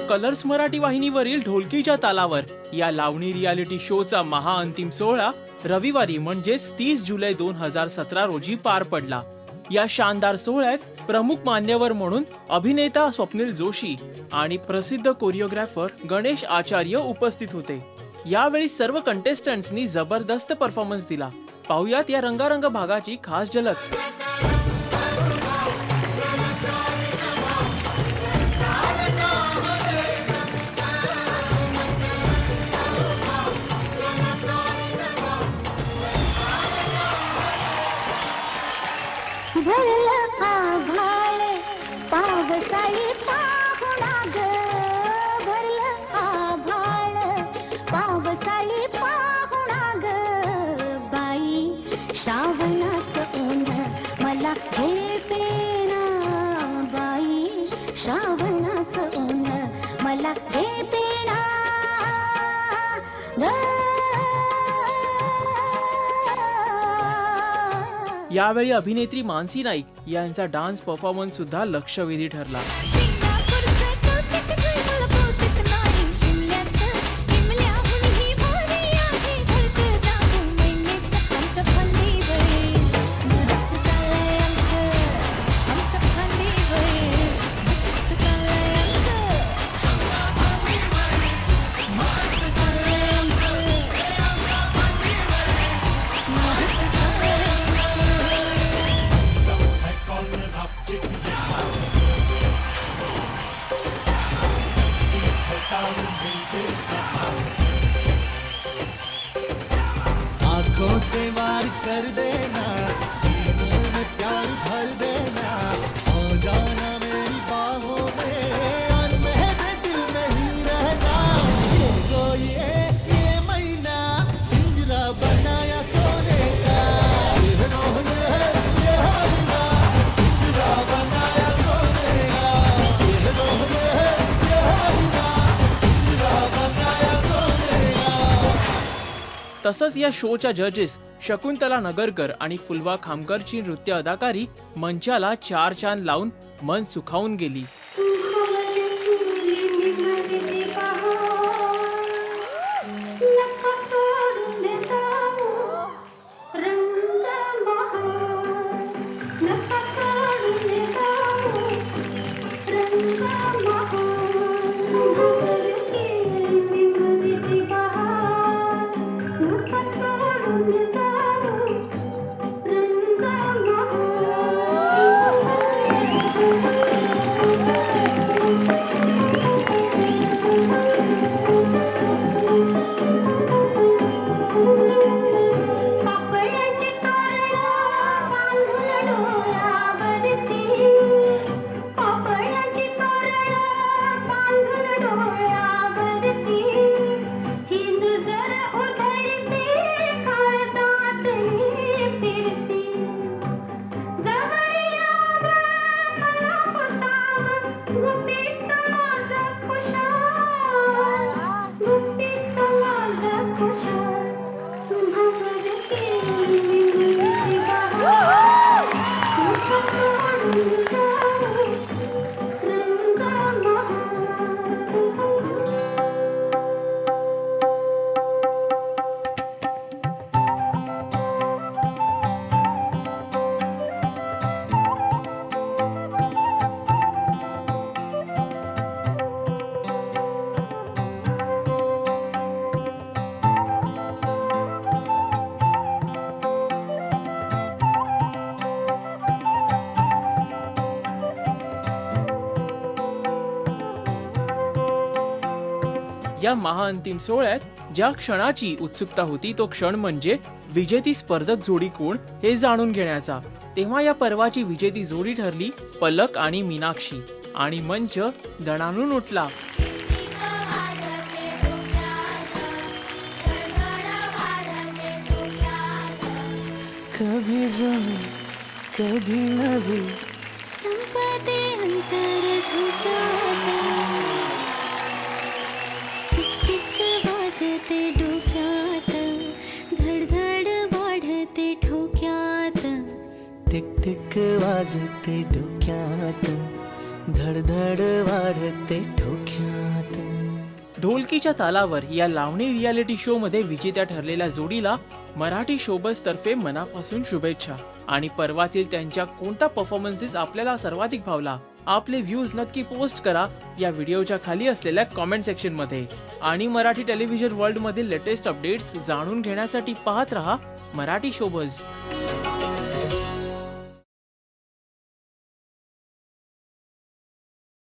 Colours Marathi वाहिनीवरील ढोलकीच्या तालावर या लावणी रियालिटी शोचा महाअंतिम सोहळा रविवारी म्हणजेच 30 जुलै 2017 रोजी पार पडला. या शानदार सोहळ्यात प्रमुख मान्यवर म्हणून अभिनेता स्वप्नील जोशी आणि प्रसिद्ध कोरिओग्राफर गणेश आचार्य उपस्थित होते. यावेळी सर्व कंटेस्टंट्सनी जबरदस्त परफॉर्मन्स दिला. पाहुयात या रंगारंग भागाची खास झलक. भरलं आभाळ पावसाळी पाहुणा ग, भरलं आभाळ पावसाळी पाहुणा ग, बाई श्रावणात ऊन मला झेपेना, बाई श्रावणात ऊन मला झेपेना ग. यावेळी अभिनेत्री मानसी नाईक यांचा डान्स परफॉर्मन्स सुद्धा लक्षवेधी ठरला. आंखों से वार कर देना, सीनों में प्यार भर देना, हो जाना मेरी बाहों में और मेरे दिल में ही रहना. तो ये महीना पिंजरा बनाया सोने का, ये महीना पिंजरा बनाया सोने का, ये महीना पिंजरा बनाया सोने का. तसंच या शोच्या जजेस शकुंतला नगरकर आणि फुलवा खामकरची नृत्य अदाकारी मंचाला 4 चांद लावून मन सुखावून गेली. या महाअंतिम सोहळ्यात ज्या क्षणाची उत्सुकता होती तो क्षण म्हणजे विजेती स्पर्धक जोडी कोण हे जाणून घेण्याचा. तेव्हा या पर्वाची विजेती जोडी ठरली पलक आणि मीनाक्षी आणि मंच दणाणून उठला. कभी जमी कधी नवी संपते अंतर झुकाता, टिक टिक वाजते डोक्यात, धडधड वाढते ठोक्यात, टिक टिक वाजते डोक्यात, धडधड वाढते डोक्यात. ढोलकीच्या तालावर या लावणी रियालिटी शो मध्ये विजेत्या ठरलेल्या जोडीला मराठी शोबस तर्फे मनापासून शुभेच्छा. आणि पर्वातील त्यांच्या कोणता परफॉर्मन्सेस आपल्याला सर्वाधिक भावला, आपले व्ह्यूज नक्की पोस्ट करा या व्हिडिओच्या खाली असलेल्या कॉमेंट सेक्शन मध्ये. आणि मराठी टेलिव्हिजन वर्ल्ड मधील लेटेस्ट अपडेट्स जाणून घेण्यासाठी पाहत रहा मराठी शोबस.